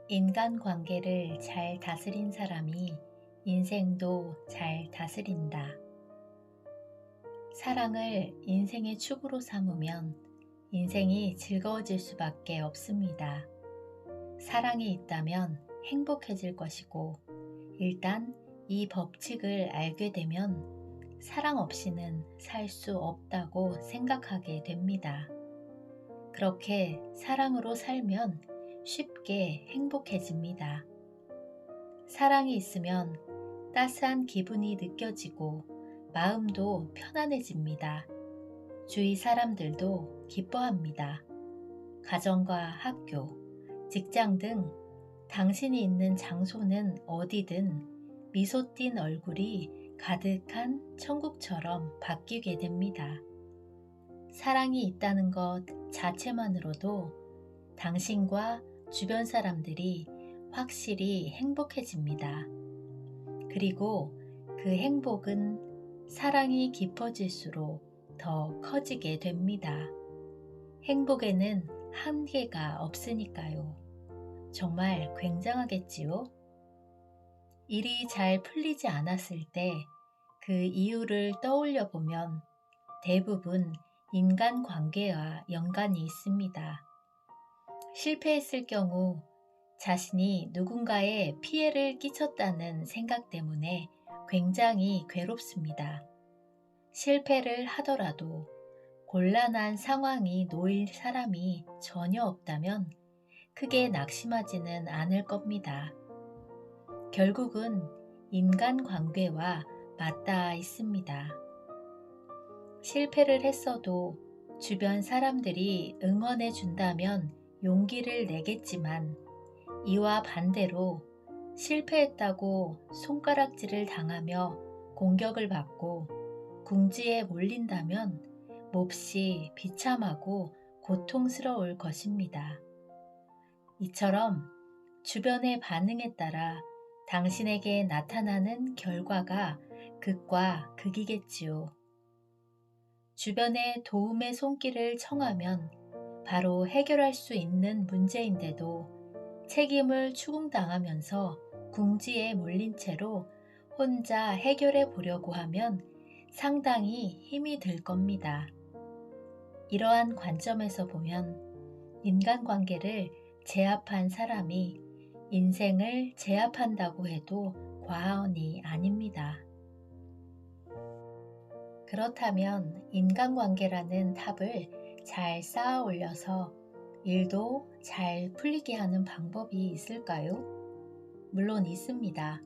인간관계를 잘 다스린 사람이 인생도 잘 다스린다. 사랑을 인생의 축으로 삼으면 인생이 즐거워질 수밖에 없습니다. 사랑이 있다면 행복해질 것이고, 일단 이 법칙을 알게 되면 사랑 없이는 살 수 없다고 생각하게 됩니다. 그렇게 사랑으로 살면 쉽게 행복해집니다. 사랑이 있으면 따스한 기분이 느껴지고 마음도 편안해집니다. 주위 사람들도 기뻐합니다. 가정과 학교, 직장 등 당신이 있는 장소는 어디든 미소 띤 얼굴이 가득한 천국처럼 바뀌게 됩니다. 사랑이 있다는 것 자체만으로도 당신과 주변 사람들이 확실히 행복해집니다. 그리고 그 행복은 사랑이 깊어질수록 더 커지게 됩니다. 행복에는 한계가 없으니까요. 정말 굉장하겠지요? 일이 잘 풀리지 않았을 때 그 이유를 떠올려 보면 대부분 인간관계와 연관이 있습니다. 실패했을 경우 자신이 누군가에 피해를 끼쳤다는 생각 때문에 굉장히 괴롭습니다. 실패를 하더라도 곤란한 상황이 놓일 사람이 전혀 없다면 크게 낙심하지는 않을 겁니다. 결국은 인간관계와 맞닿아 있습니다. 실패를 했어도 주변 사람들이 응원해 준다면 용기를 내겠지만, 이와 반대로 실패했다고 손가락질을 당하며 공격을 받고 궁지에 몰린다면 몹시 비참하고 고통스러울 것입니다. 이처럼 주변의 반응에 따라 당신에게 나타나는 결과가 극과 극이겠지요. 주변의 도움의 손길을 청하면 바로 해결할 수 있는 문제인데도 책임을 추궁당하면서 궁지에 몰린 채로 혼자 해결해 보려고 하면 상당히 힘이 들 겁니다. 이러한 관점에서 보면 인간관계를 제압한 사람이 인생을 제압한다고 해도 과언이 아닙니다. 그렇다면 인간관계라는 탑을 잘 쌓아 올려서 일도 잘 풀리게 하는 방법이 있을까요? 물론 있습니다.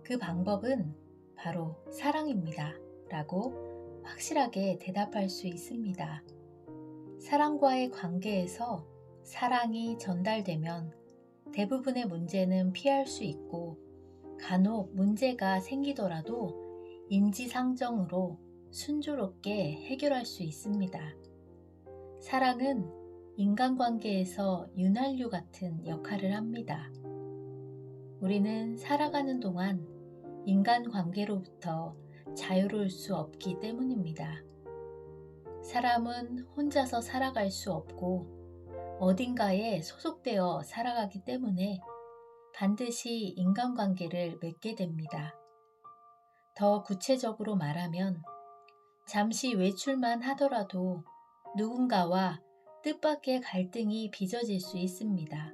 그 방법은 바로 사랑입니다. 라고 확실하게 대답할 수 있습니다. 사랑과의 관계에서 사랑이 전달되면 대부분의 문제는 피할 수 있고, 간혹 문제가 생기더라도 인지상정으로 순조롭게 해결할 수 있습니다. 사랑은 인간관계에서 윤활유 같은 역할을 합니다. 우리는 살아가는 동안 인간관계로부터 자유로울 수 없기 때문입니다. 사람은 혼자서 살아갈 수 없고 어딘가에 소속되어 살아가기 때문에 반드시 인간관계를 맺게 됩니다. 더 구체적으로 말하면 잠시 외출만 하더라도 누군가와 뜻밖의 갈등이 빚어질 수 있습니다.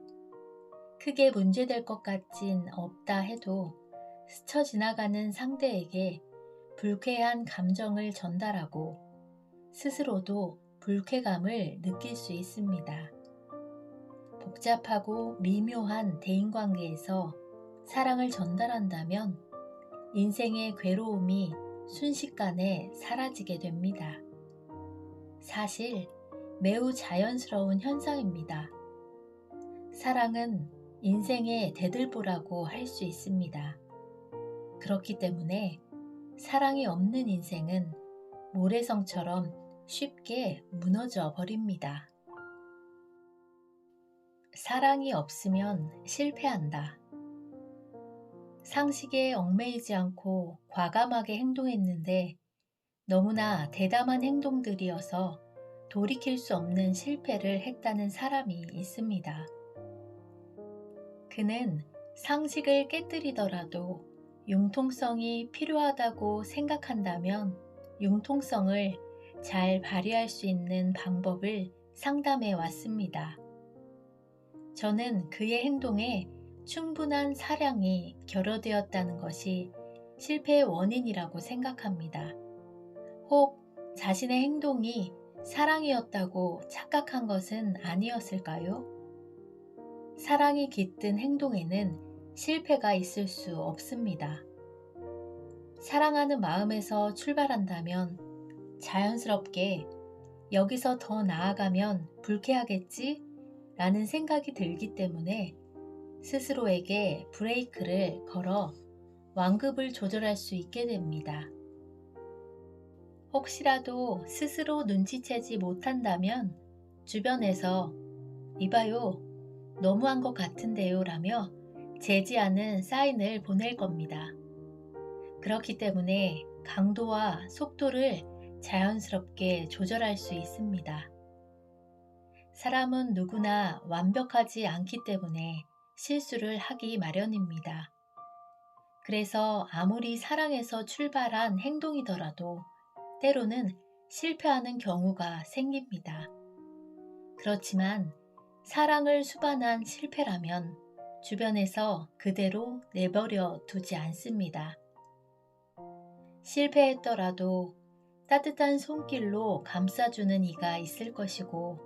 크게 문제될 것 같진 없다 해도 스쳐 지나가는 상대에게 불쾌한 감정을 전달하고 스스로도 불쾌감을 느낄 수 있습니다. 복잡하고 미묘한 대인관계에서 사랑을 전달한다면 인생의 괴로움이 순식간에 사라지게 됩니다. 사실 매우 자연스러운 현상입니다. 사랑은 인생의 대들보라고 할 수 있습니다. 그렇기 때문에 사랑이 없는 인생은 모래성처럼 쉽게 무너져 버립니다. 사랑이 없으면 실패한다. 상식에 얽매이지 않고 과감하게 행동했는데 너무나 대담한 행동들이어서 돌이킬 수 없는 실패를 했다는 사람이 있습니다. 그는 상식을 깨뜨리더라도 융통성이 필요하다고 생각한다면 융통성을 잘 발휘할 수 있는 방법을 상담해 왔습니다. 저는 그의 행동에 충분한 사량이 결여되었다는 것이 실패의 원인이라고 생각합니다. 혹 자신의 행동이 사랑이었다고 착각한 것은 아니었을까요? 사랑이 깃든 행동에는 실패가 있을 수 없습니다. 사랑하는 마음에서 출발한다면 자연스럽게 여기서 더 나아가면 불쾌하겠지? 라는 생각이 들기 때문에 스스로에게 브레이크를 걸어 완급을 조절할 수 있게 됩니다. 혹시라도 스스로 눈치채지 못한다면 주변에서 이봐요, 너무한 것 같은데요 라며 제지하는 사인을 보낼 겁니다. 그렇기 때문에 강도와 속도를 자연스럽게 조절할 수 있습니다. 사람은 누구나 완벽하지 않기 때문에 실수를 하기 마련입니다. 그래서 아무리 사랑에서 출발한 행동이더라도 때로는 실패하는 경우가 생깁니다. 그렇지만 사랑을 수반한 실패라면 주변에서 그대로 내버려 두지 않습니다. 실패했더라도 따뜻한 손길로 감싸주는 이가 있을 것이고,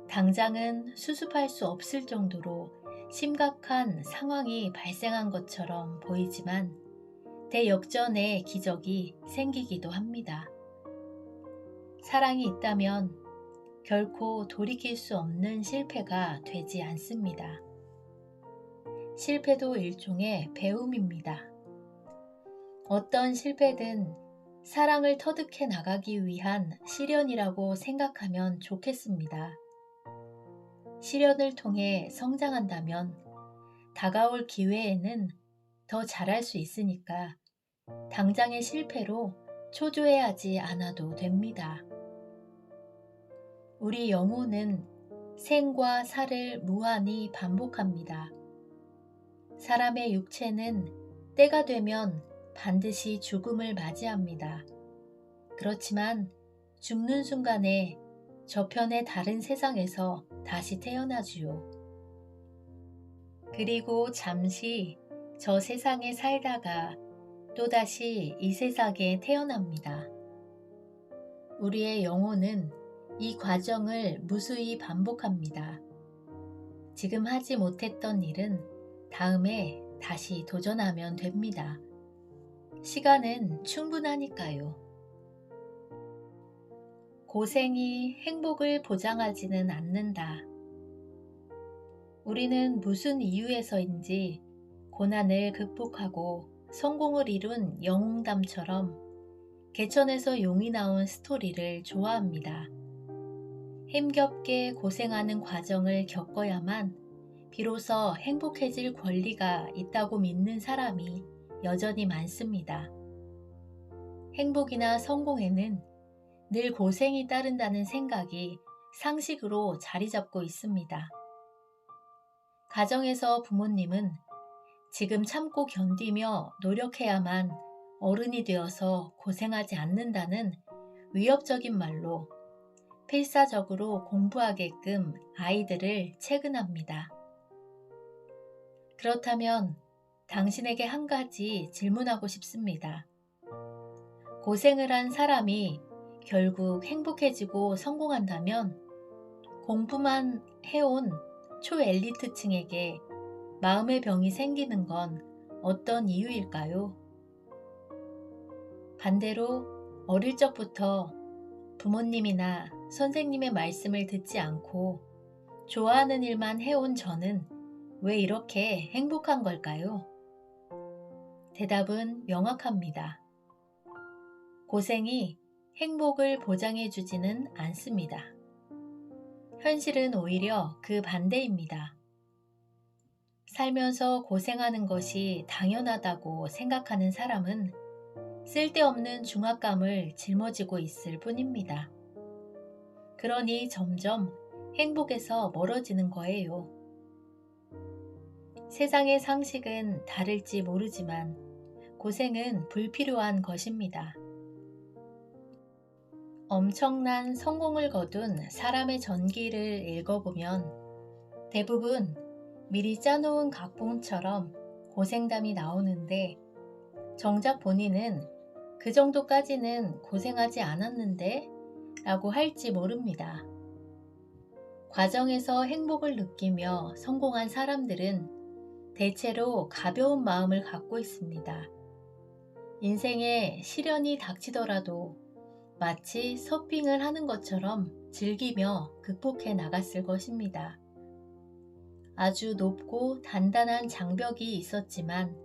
당장은 수습할 수 없을 정도로 심각한 상황이 발생한 것처럼 보이지만 대역전의 기적이 생기기도 합니다. 사랑이 있다면 결코 돌이킬 수 없는 실패가 되지 않습니다. 실패도 일종의 배움입니다. 어떤 실패든 사랑을 터득해 나가기 위한 시련이라고 생각하면 좋겠습니다. 시련을 통해 성장한다면 다가올 기회에는 더 잘할 수 있으니까 당장의 실패로 초조해하지 않아도 됩니다. 우리 영혼은 생과 사를 무한히 반복합니다. 사람의 육체는 때가 되면 반드시 죽음을 맞이합니다. 그렇지만 죽는 순간에 저편의 다른 세상에서 다시 태어나지요. 그리고 잠시 저 세상에 살다가 또다시 이 세상에 태어납니다. 우리의 영혼은 이 과정을 무수히 반복합니다. 지금 하지 못했던 일은 다음에 다시 도전하면 됩니다. 시간은 충분하니까요. 고생이 행복을 보장하지는 않는다. 우리는 무슨 이유에서인지 고난을 극복하고 성공을 이룬 영웅담처럼 개천에서 용이 나온 스토리를 좋아합니다. 힘겹게 고생하는 과정을 겪어야만 비로소 행복해질 권리가 있다고 믿는 사람이 여전히 많습니다. 행복이나 성공에는 늘 고생이 따른다는 생각이 상식으로 자리 잡고 있습니다. 가정에서 부모님은 지금 참고 견디며 노력해야만 어른이 되어서 고생하지 않는다는 위협적인 말로 필사적으로 공부하게끔 아이들을 채근합니다. 그렇다면 당신에게 한 가지 질문하고 싶습니다. 고생을 한 사람이 결국 행복해지고 성공한다면 공부만 해온 초엘리트층에게 마음의 병이 생기는 건 어떤 이유일까요? 반대로 어릴 적부터 부모님이나 선생님의 말씀을 듣지 않고 좋아하는 일만 해온 저는 왜 이렇게 행복한 걸까요? 대답은 명확합니다. 고생이 행복을 보장해주지는 않습니다. 현실은 오히려 그 반대입니다. 살면서 고생하는 것이 당연하다고 생각하는 사람은 쓸데없는 중압감을 짊어지고 있을 뿐입니다. 그러니 점점 행복에서 멀어지는 거예요. 세상의 상식은 다를지 모르지만 고생은 불필요한 것입니다. 엄청난 성공을 거둔 사람의 전기를 읽어보면 대부분 미리 짜놓은 각본처럼 고생담이 나오는데 정작 본인은 그 정도까지는 고생하지 않았는데 라고 할지 모릅니다. 과정에서 행복을 느끼며 성공한 사람들은 대체로 가벼운 마음을 갖고 있습니다. 인생에 시련이 닥치더라도 마치 서핑을 하는 것처럼 즐기며 극복해 나갔을 것입니다. 아주 높고 단단한 장벽이 있었지만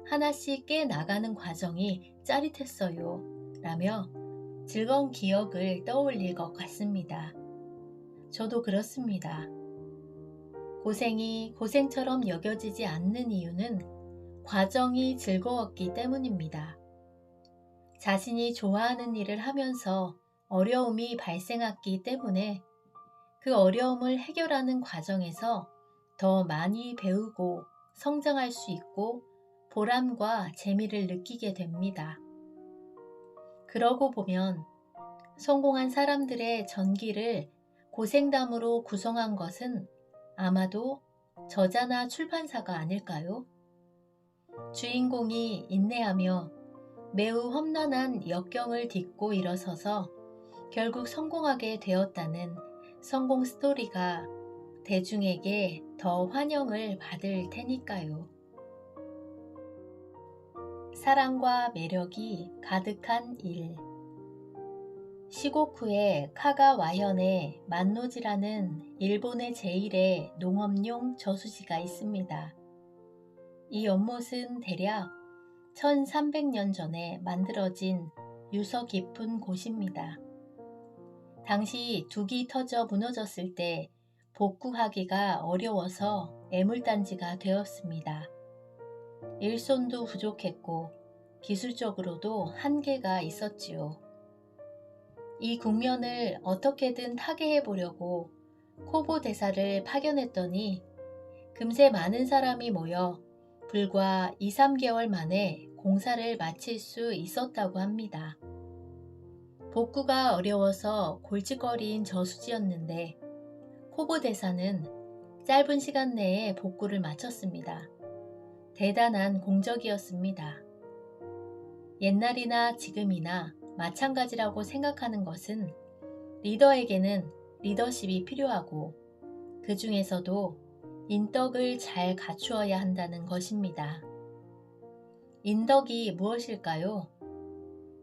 하나씩 깨 나가는 과정이 짜릿했어요. 라며 즐거운 기억을 떠올릴 것 같습니다. 저도 그렇습니다. 고생이 고생처럼 여겨지지 않는 이유는 과정이 즐거웠기 때문입니다. 자신이 좋아하는 일을 하면서 어려움이 발생했기 때문에 그 어려움을 해결하는 과정에서 더 많이 배우고 성장할 수 있고 보람과 재미를 느끼게 됩니다. 그러고 보면 성공한 사람들의 전기를 고생담으로 구성한 것은 아마도 저자나 출판사가 아닐까요? 주인공이 인내하며 매우 험난한 역경을 딛고 일어서서 결국 성공하게 되었다는 성공 스토리가 대중에게 더 환영을 받을 테니까요. 사랑과 매력이 가득한 일. 시고쿠의 카가와현에 만노지라는 일본의 제1의 농업용 저수지가 있습니다. 이 연못은 대략 1300년 전에 만들어진 유서 깊은 곳입니다. 당시 둑이 터져 무너졌을 때 복구하기가 어려워서 애물단지가 되었습니다. 일손도 부족했고 기술적으로도 한계가 있었지요. 이 국면을 어떻게든 타개해 보려고 코보 대사를 파견했더니 금세 많은 사람이 모여 불과 2, 3개월 만에 공사를 마칠 수 있었다고 합니다. 복구가 어려워서 골칫거리인 저수지였는데 코보 대사는 짧은 시간 내에 복구를 마쳤습니다. 대단한 공적이었습니다. 옛날이나 지금이나 마찬가지라고 생각하는 것은 리더에게는 리더십이 필요하고 그 중에서도 인덕을 잘 갖추어야 한다는 것입니다. 인덕이 무엇일까요?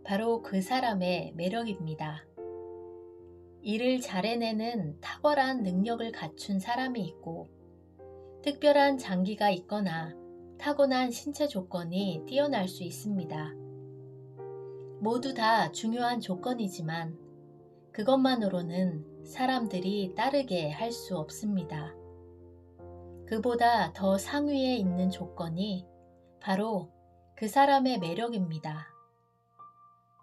바로 그 사람의 매력입니다. 일을 잘 해내는 탁월한 능력을 갖춘 사람이 있고 특별한 장기가 있거나 타고난 신체 조건이 뛰어날 수 있습니다. 모두 다 중요한 조건이지만 그것만으로는 사람들이 따르게 할 수 없습니다. 그보다 더 상위에 있는 조건이 바로 그 사람의 매력입니다.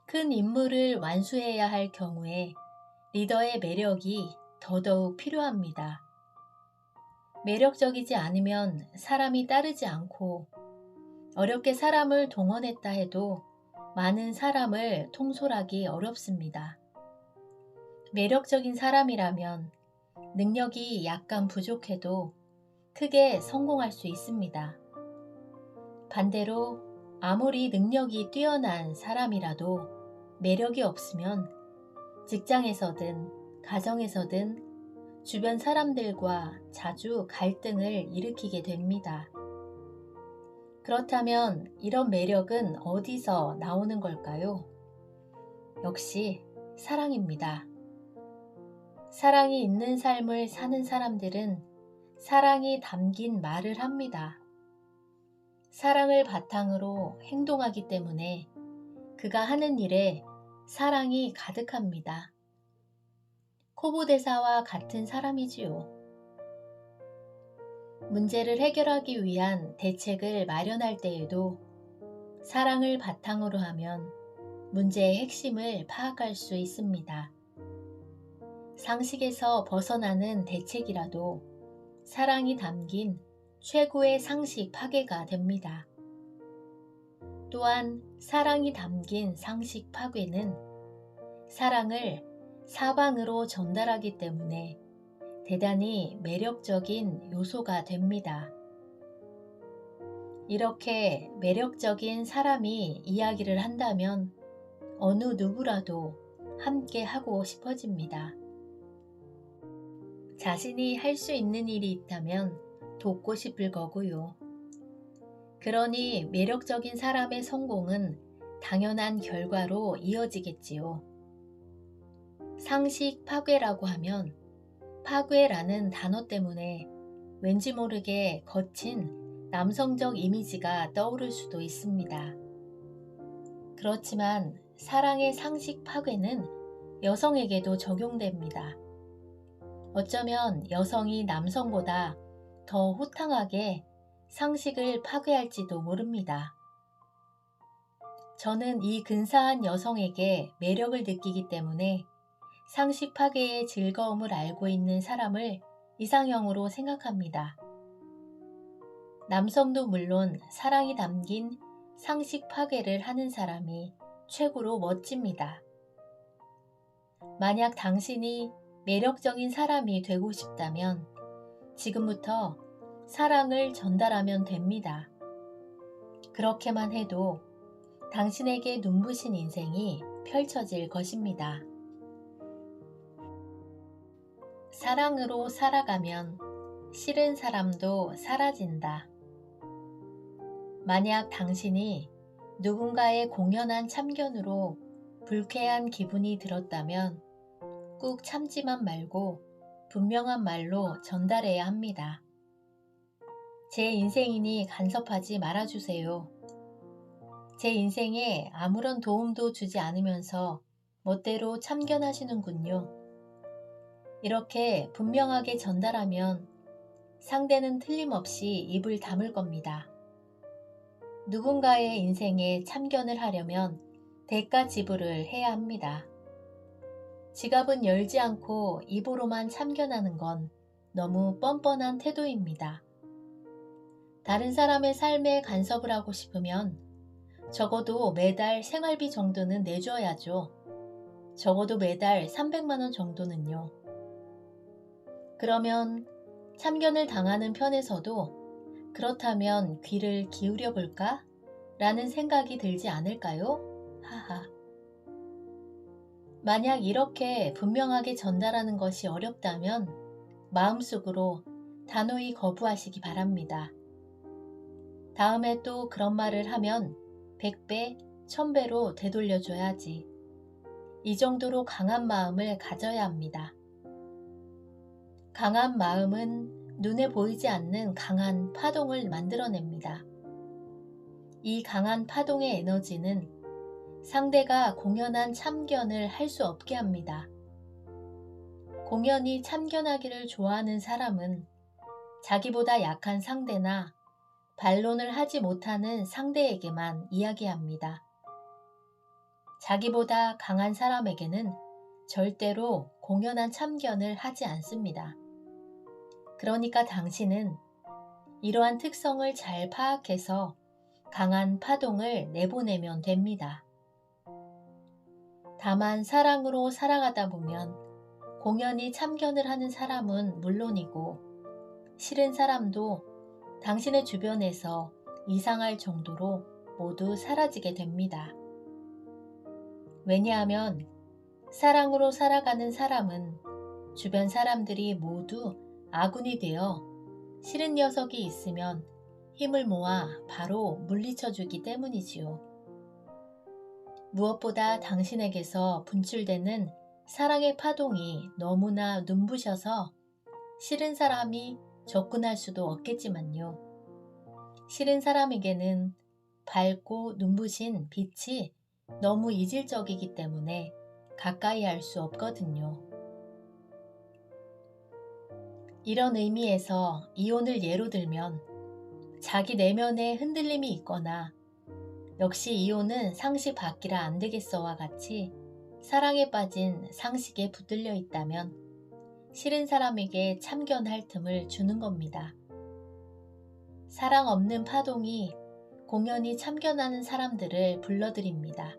큰 임무를 완수해야 할 경우에 리더의 매력이 더더욱 필요합니다. 매력적이지 않으면 사람이 따르지 않고 어렵게 사람을 동원했다 해도 많은 사람을 통솔하기 어렵습니다. 매력적인 사람이라면 능력이 약간 부족해도 크게 성공할 수 있습니다. 반대로 아무리 능력이 뛰어난 사람이라도 매력이 없으면 직장에서든 가정에서든 주변 사람들과 자주 갈등을 일으키게 됩니다. 그렇다면 이런 매력은 어디서 나오는 걸까요? 역시 사랑입니다. 사랑이 있는 삶을 사는 사람들은 사랑이 담긴 말을 합니다. 사랑을 바탕으로 행동하기 때문에 그가 하는 일에 사랑이 가득합니다. 코보 대사와 같은 사람이지요. 문제를 해결하기 위한 대책을 마련할 때에도 사랑을 바탕으로 하면 문제의 핵심을 파악할 수 있습니다. 상식에서 벗어나는 대책이라도 사랑이 담긴 최고의 상식 파괴가 됩니다. 또한 사랑이 담긴 상식 파괴는 사랑을 사방으로 전달하기 때문에 대단히 매력적인 요소가 됩니다. 이렇게 매력적인 사람이 이야기를 한다면 어느 누구라도 함께 하고 싶어집니다. 자신이 할 수 있는 일이 있다면 돕고 싶을 거고요. 그러니 매력적인 사람의 성공은 당연한 결과로 이어지겠지요. 상식 파괴라고 하면 파괴라는 단어 때문에 왠지 모르게 거친 남성적 이미지가 떠오를 수도 있습니다. 그렇지만 사랑의 상식 파괴는 여성에게도 적용됩니다. 어쩌면 여성이 남성보다 더 호탕하게 상식을 파괴할지도 모릅니다. 저는 이 근사한 여성에게 매력을 느끼기 때문에 상식 파괴의 즐거움을 알고 있는 사람을 이상형으로 생각합니다. 남성도 물론 사랑이 담긴 상식 파괴를 하는 사람이 최고로 멋집니다. 만약 당신이 매력적인 사람이 되고 싶다면 지금부터 사랑을 전달하면 됩니다. 그렇게만 해도 당신에게 눈부신 인생이 펼쳐질 것입니다. 사랑으로 살아가면 싫은 사람도 사라진다. 만약 당신이 누군가의 공연한 참견으로 불쾌한 기분이 들었다면 꾹 참지만 말고 분명한 말로 전달해야 합니다. 제 인생이니 간섭하지 말아주세요. 제 인생에 아무런 도움도 주지 않으면서 멋대로 참견하시는군요. 이렇게 분명하게 전달하면 상대는 틀림없이 입을 다물 겁니다. 누군가의 인생에 참견을 하려면 대가 지불을 해야 합니다. 지갑은 열지 않고 입으로만 참견하는 건 너무 뻔뻔한 태도입니다. 다른 사람의 삶에 간섭을 하고 싶으면 적어도 매달 생활비 정도는 내줘야죠. 적어도 매달 300만 원 정도는요. 그러면 참견을 당하는 편에서도 그렇다면 귀를 기울여 볼까? 라는 생각이 들지 않을까요? 하하. 만약 이렇게 분명하게 전달하는 것이 어렵다면 마음속으로 단호히 거부하시기 바랍니다. 다음에 또 그런 말을 하면 100배, 1000배로 되돌려줘야지. 이 정도로 강한 마음을 가져야 합니다. 강한 마음은 눈에 보이지 않는 강한 파동을 만들어냅니다. 이 강한 파동의 에너지는 상대가 공연한 참견을 할 수 없게 합니다. 공연히 참견하기를 좋아하는 사람은 자기보다 약한 상대나 반론을 하지 못하는 상대에게만 이야기합니다. 자기보다 강한 사람에게는 절대로 공연한 참견을 하지 않습니다. 그러니까 당신은 이러한 특성을 잘 파악해서 강한 파동을 내보내면 됩니다. 다만 사랑으로 살아가다 보면 공연히 참견을 하는 사람은 물론이고 싫은 사람도 당신의 주변에서 이상할 정도로 모두 사라지게 됩니다. 왜냐하면 사랑으로 살아가는 사람은 주변 사람들이 모두 아군이 되어 싫은 녀석이 있으면 힘을 모아 바로 물리쳐주기 때문이지요. 무엇보다 당신에게서 분출되는 사랑의 파동이 너무나 눈부셔서 싫은 사람이 접근할 수도 없겠지만요. 싫은 사람에게는 밝고 눈부신 빛이 너무 이질적이기 때문에 가까이 할 수 없거든요. 이런 의미에서 이혼을 예로 들면 자기 내면에 흔들림이 있거나 역시 이혼은 상식 밖이라 안 되겠어와 같이 사랑에 빠진 상식에 붙들려 있다면 싫은 사람에게 참견할 틈을 주는 겁니다. 사랑 없는 파동이 공연히 참견하는 사람들을 불러들입니다.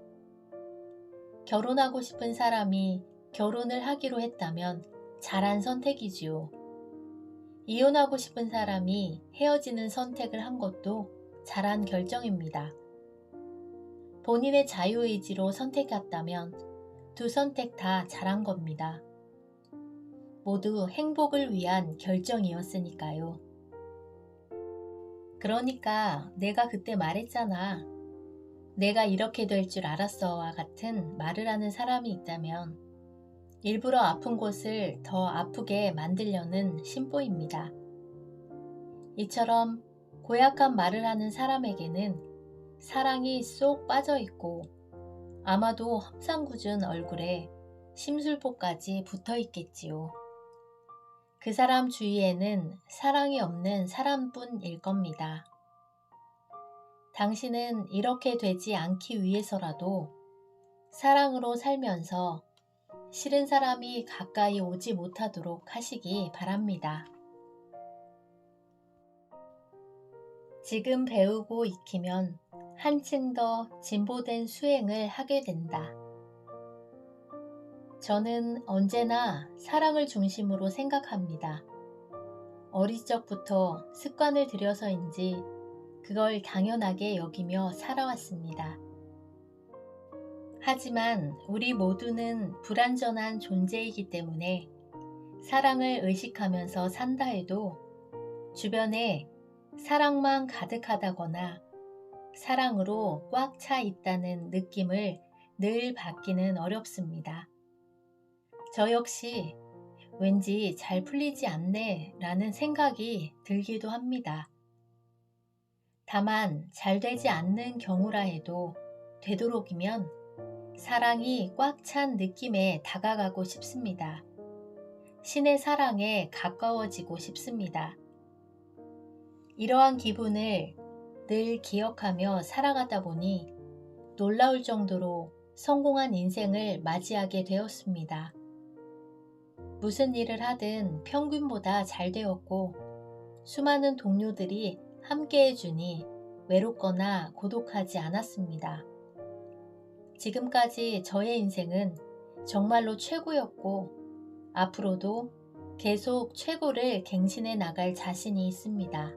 결혼하고 싶은 사람이 결혼을 하기로 했다면 잘한 선택이지요. 이혼하고 싶은 사람이 헤어지는 선택을 한 것도 잘한 결정입니다. 본인의 자유의지로 선택했다면 두 선택 다 잘한 겁니다. 모두 행복을 위한 결정이었으니까요. 그러니까 내가 그때 말했잖아. 내가 이렇게 될 줄 알았어와 같은 말을 하는 사람이 있다면 일부러 아픈 곳을 더 아프게 만들려는 심보입니다. 이처럼 고약한 말을 하는 사람에게는 사랑이 쏙 빠져있고 아마도 험상궂은 얼굴에 심술보까지 붙어있겠지요. 그 사람 주위에는 사랑이 없는 사람뿐일 겁니다. 당신은 이렇게 되지 않기 위해서라도 사랑으로 살면서 싫은 사람이 가까이 오지 못하도록 하시기 바랍니다. 지금 배우고 익히면 한층 더 진보된 수행을 하게 된다. 저는 언제나 사랑을 중심으로 생각합니다. 어릴 적부터 습관을 들여서인지 그걸 당연하게 여기며 살아왔습니다. 하지만 우리 모두는 불완전한 존재이기 때문에 사랑을 의식하면서 산다 해도 주변에 사랑만 가득하다거나 사랑으로 꽉 차 있다는 느낌을 늘 받기는 어렵습니다. 저 역시 왠지 잘 풀리지 않네 라는 생각이 들기도 합니다. 다만 잘 되지 않는 경우라 해도 되도록이면 사랑이 꽉 찬 느낌에 다가가고 싶습니다. 신의 사랑에 가까워지고 싶습니다. 이러한 기분을 늘 기억하며 살아가다 보니 놀라울 정도로 성공한 인생을 맞이하게 되었습니다. 무슨 일을 하든 평균보다 잘 되었고 수많은 동료들이 함께 해주니 외롭거나 고독하지 않았습니다. 지금까지 저의 인생은 정말로 최고였고 앞으로도 계속 최고를 갱신해 나갈 자신이 있습니다.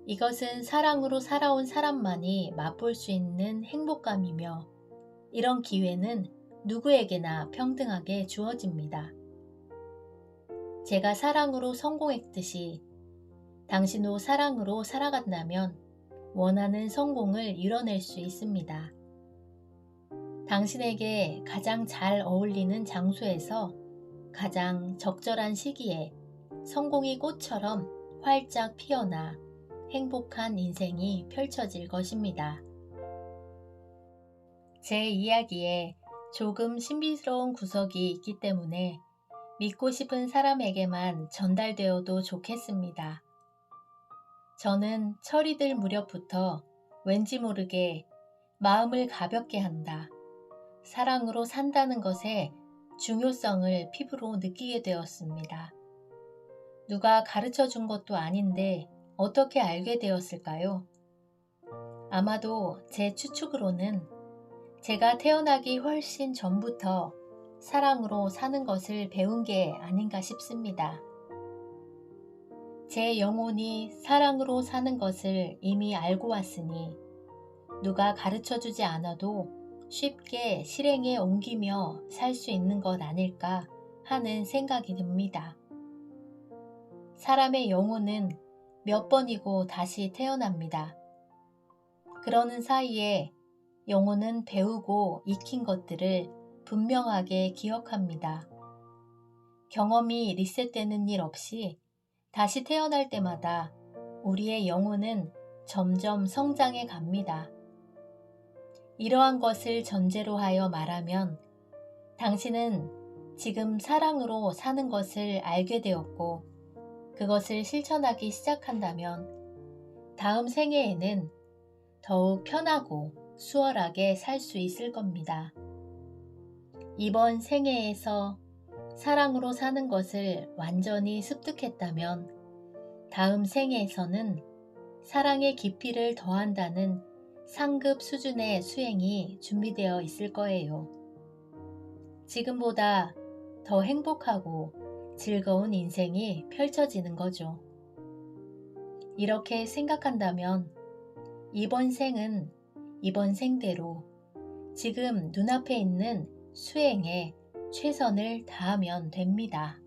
이것은 사랑으로 살아온 사람만이 맛볼 수 있는 행복감이며 이런 기회는 누구에게나 평등하게 주어집니다. 제가 사랑으로 성공했듯이 당신도 사랑으로 살아간다면 원하는 성공을 이뤄낼 수 있습니다. 당신에게 가장 잘 어울리는 장소에서 가장 적절한 시기에 성공이 꽃처럼 활짝 피어나 행복한 인생이 펼쳐질 것입니다. 제 이야기에 조금 신비스러운 구석이 있기 때문에 믿고 싶은 사람에게만 전달되어도 좋겠습니다. 저는 철이 들 무렵부터 왠지 모르게 마음을 가볍게 한다. 사랑으로 산다는 것의 중요성을 피부로 느끼게 되었습니다. 누가 가르쳐 준 것도 아닌데 어떻게 알게 되었을까요? 아마도 제 추측으로는 제가 태어나기 훨씬 전부터 사랑으로 사는 것을 배운 게 아닌가 싶습니다. 제 영혼이 사랑으로 사는 것을 이미 알고 왔으니 누가 가르쳐주지 않아도 쉽게 실행에 옮기며 살 수 있는 것 아닐까 하는 생각이 듭니다. 사람의 영혼은 몇 번이고 다시 태어납니다. 그러는 사이에 영혼은 배우고 익힌 것들을 분명하게 기억합니다. 경험이 리셋되는 일 없이 다시 태어날 때마다 우리의 영혼은 점점 성장해 갑니다. 이러한 것을 전제로 하여 말하면 당신은 지금 사랑으로 사는 것을 알게 되었고 그것을 실천하기 시작한다면 다음 생애에는 더욱 편하고 수월하게 살 수 있을 겁니다. 이번 생애에서 사랑으로 사는 것을 완전히 습득했다면 다음 생에서는 사랑의 깊이를 더한다는 상급 수준의 수행이 준비되어 있을 거예요. 지금보다 더 행복하고 즐거운 인생이 펼쳐지는 거죠. 이렇게 생각한다면 이번 생은 이번 생대로 지금 눈앞에 있는 수행에 최선을 다하면 됩니다.